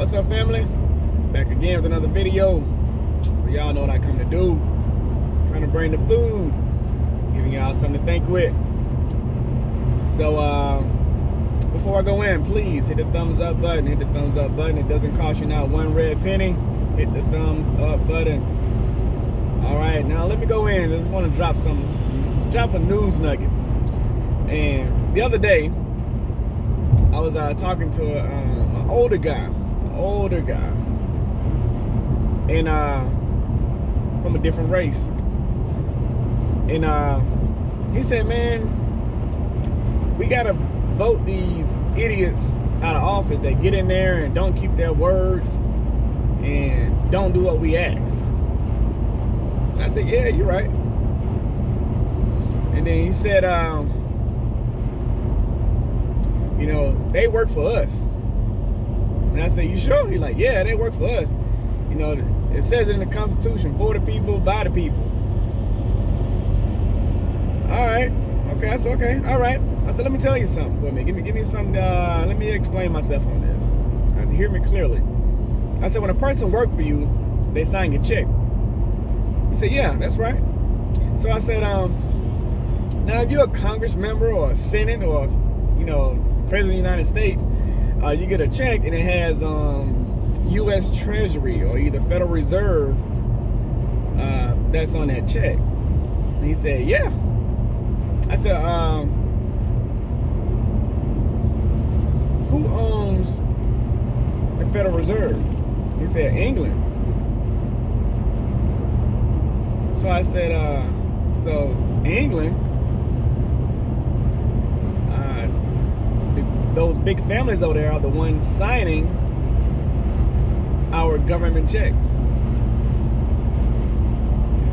What's up, family? Back again with another video. So y'all know what I come to do. Trying to bring the food, giving y'all something to think with. So before I go in, please hit the thumbs up button. Hit the thumbs up button. It doesn't cost you not one red penny. Hit the thumbs up button. All right, now let me go in. I just want to drop a news nugget. And the other day, I was talking to an older guy, and from a different race. And he said, man, we gotta vote these idiots out of office that get in there and don't keep their words and don't do what we ask. So I said, yeah, you're right. And then he said, you know, they work for us. And I said, you sure? He's like, yeah, they work for us. You know, it says it in the Constitution, for the people, by the people. All right. Okay, I said, okay, all right. I said, let me tell you something for me. Give me some, let me explain myself on this. I said, hear me clearly. I said, when a person works for you, they sign your check. He said, yeah, that's right. So I said, now if you're a Congress member or a Senate or, you know, President of the United States, you get a check and it has U.S. Treasury or either Federal Reserve that's on that check. And he said, yeah. I said, who owns the Federal Reserve? He said, England. So I said, so England, those big families over there are the ones signing our government checks.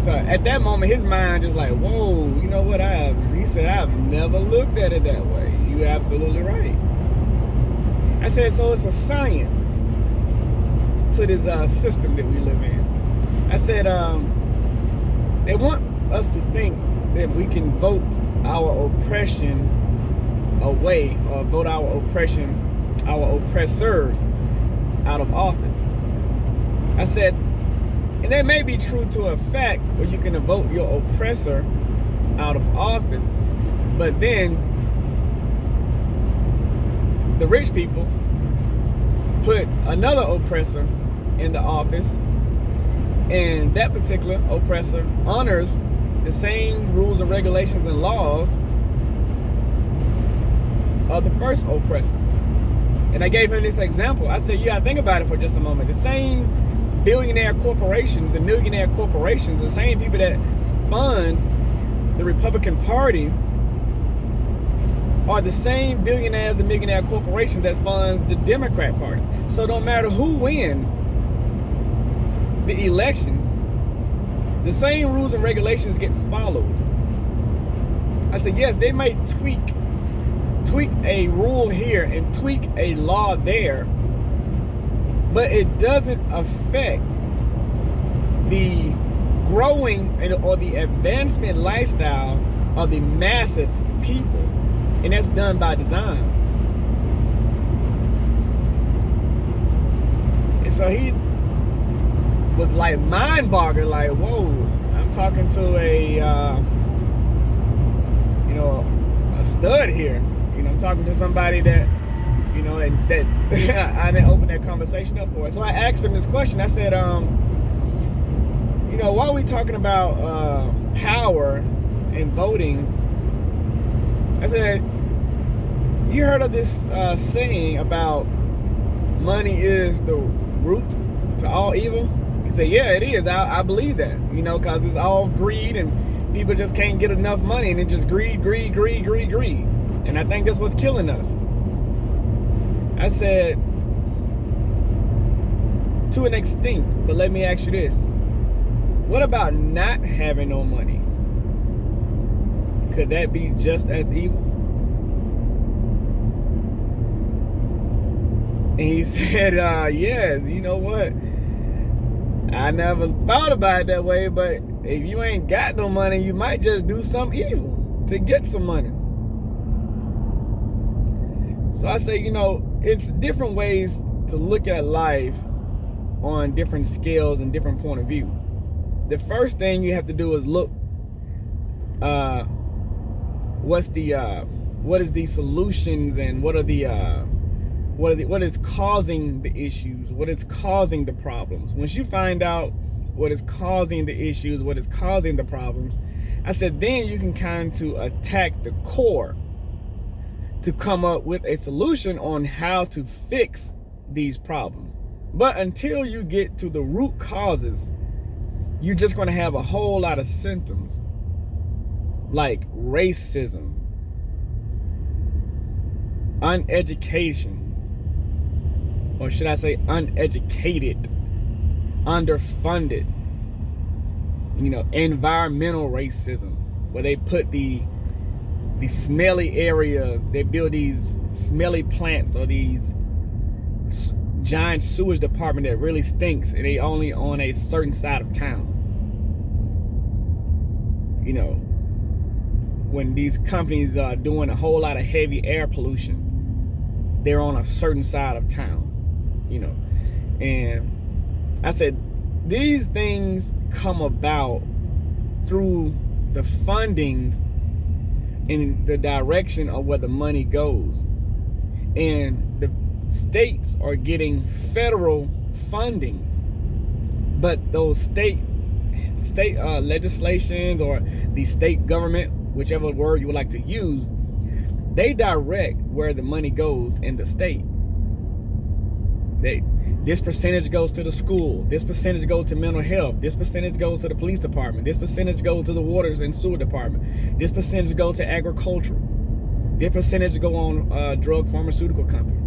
So at that moment, his mind just like, whoa, you know what? He said, I've never looked at it that way. You're absolutely right. I said, so it's a science to this system that we live in. I said, they want us to think that we can vote our oppression away or vote our oppressors out of office. I said, and that may be true to a fact where you can vote your oppressor out of office, but then the rich people put another oppressor in the office, and that particular oppressor honors the same rules and regulations and laws of the first oppressor. And I gave him this example. I said, yeah, think about it for just a moment. The same billionaire corporations and millionaire corporations, the same people that funds the Republican Party are the same billionaires and millionaire corporations that funds the Democrat Party. So no matter who wins the elections, the same rules and regulations get followed. I said, yes, they might tweak a rule here and tweak a law there, but it doesn't affect the growing or the advancement lifestyle of the massive people. And that's done by design. And so he was like mind-boggling, like, whoa, I'm talking to a, you know, a stud here. You know, I'm talking to somebody that, you know, that I didn't open that conversation up for. So I asked him this question. I said, you know, while we talking about power and voting, I said, you heard of this saying about money is the root to all evil? He said, yeah, it is. I believe that, you know, because it's all greed and people just can't get enough money and it just greed. And I think that's what's killing us. I said, to an extent, but let me ask you this. What about not having no money? Could that be just as evil? And he said, yes, you know what? I never thought about it that way, but if you ain't got no money, you might just do something evil to get some money. So I say, you know, it's different ways to look at life on different scales and different point of view. The first thing you have to do is look, what is the solutions, and what is causing the issues, what is causing the problems. Once you find out what is causing the issues, what is causing the problems, I said, then you can kind of attack the core to come up with a solution on how to fix these problems. But until you get to the root causes, you're just going to have a whole lot of symptoms like racism, uneducation, or should I say uneducated, underfunded, environmental racism, where they put the smelly areas, they build these smelly plants or these giant sewage department that really stinks, and they only on a certain side of town. When these companies are doing a whole lot of heavy air pollution, they're on a certain side of town. And I said, these things come about through the fundings in the direction of where the money goes. And the states are getting federal fundings, but those state legislations, or the state government, whichever word you would like to use, they direct where the money goes in the state. This percentage goes to the school, this percentage goes to mental health, this percentage goes to the police department, this percentage goes to the waters and sewer department, this percentage goes to agriculture, this percentage go on drug pharmaceutical company,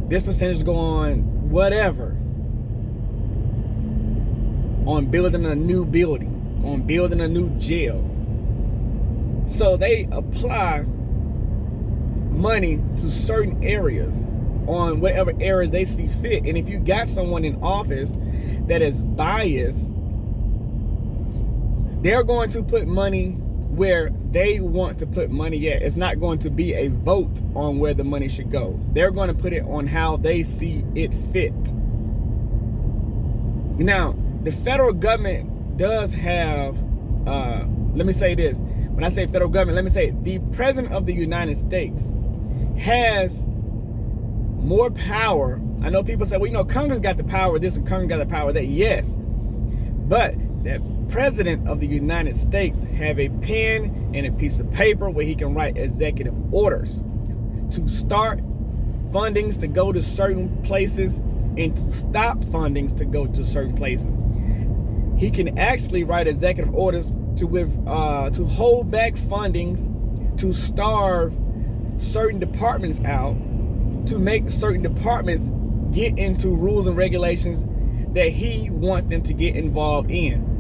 this percentage go on whatever, on building a new building, on building a new jail. So they apply money to certain areas on whatever areas they see fit. And if you got someone in office that is biased, they're going to put money where they want to put money at. It's not going to be a vote on where the money should go. They're going to put it on how they see it fit. Now, the federal government does have, let me say this. When I say federal government, let me say the President of the United States has more power. I know people say, well, Congress got the power of this and Congress got the power of that. Yes, but the President of the United States have a pen and a piece of paper where he can write executive orders to start fundings to go to certain places and to stop fundings to go to certain places. He can actually write executive orders to hold back fundings, to starve certain departments out, to make certain departments get into rules and regulations that he wants them to get involved in.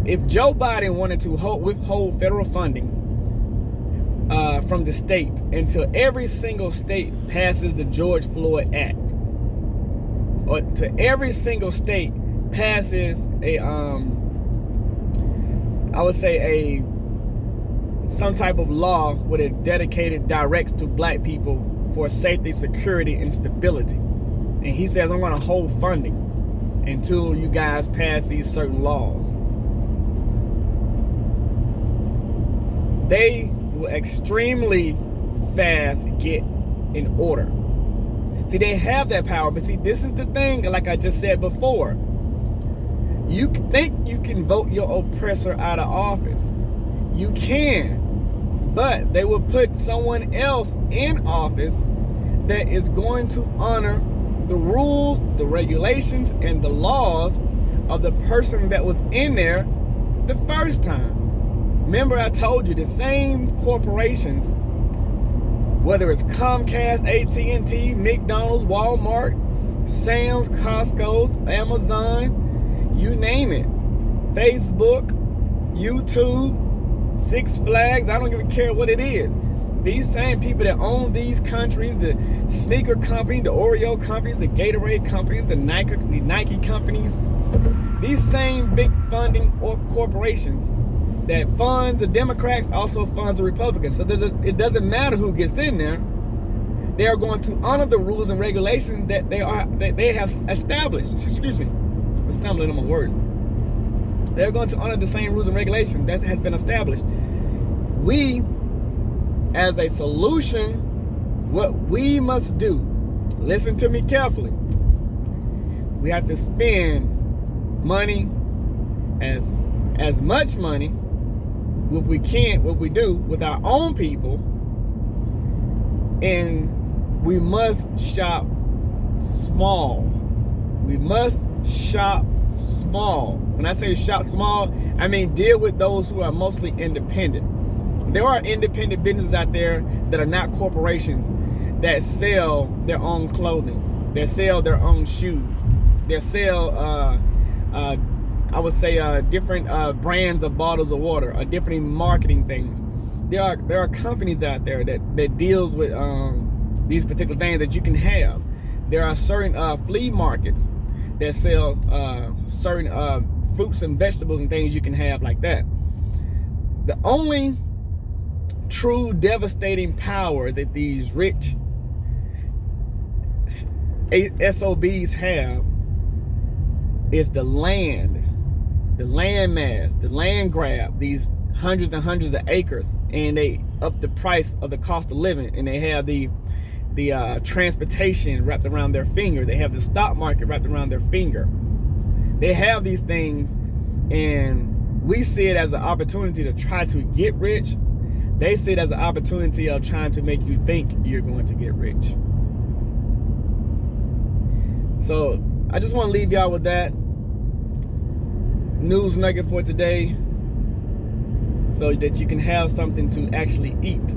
If Joe Biden wanted to withhold federal fundings from the state until every single state passes the George Floyd Act, or to every single state passes some type of law where it dedicated directs to black people for safety, security, and stability. And he says, I'm going to hold funding until you guys pass these certain laws. They will extremely fast get in order. See, they have that power, but see, this is the thing, like I just said before. You think you can vote your oppressor out of office. You can. But they will put someone else in office that is going to honor the rules, the regulations, and the laws of the person that was in there the first time. Remember, I told you the same corporations, whether it's Comcast, AT&T, McDonald's, Walmart, Sam's, Costco's, Amazon, you name it, Facebook, YouTube, Six Flags, I don't even care what it is. These same people that own these countries, the sneaker company, the Oreo companies, the Gatorade companies, the Nike companies, these same big funding or corporations that funds the Democrats also funds the Republicans. So it doesn't matter who gets in there. they are going to honor the rules and regulations that they have established. Excuse me, I'm stumbling on my word. They're going to honor the same rules and regulations that has been established. We, as a solution, what we must do, listen to me carefully, we have to spend money, as much money, what we do with our own people, and we must shop small. We must shop small. When I say shop small, I mean deal with those who are mostly independent. There are independent businesses out there that are not corporations, that sell their own clothing, that sell their own shoes, that sell I would say different brands of bottles of water, or different marketing things. There are companies out there that deals with these particular things that you can have. There are certain flea markets that sell certain fruits and vegetables and things you can have like that. The only true devastating power that these rich SOBs have is the land mass, the land grab, these hundreds and hundreds of acres, and they up the price of the cost of living, and they have the transportation wrapped around their finger. They have the stock market wrapped around their finger. They have these things, and we see it as an opportunity to try to get rich. They see it as an opportunity of trying to make you think you're going to get rich. So I just want to leave y'all with that news nugget for today, so that you can have something to actually eat.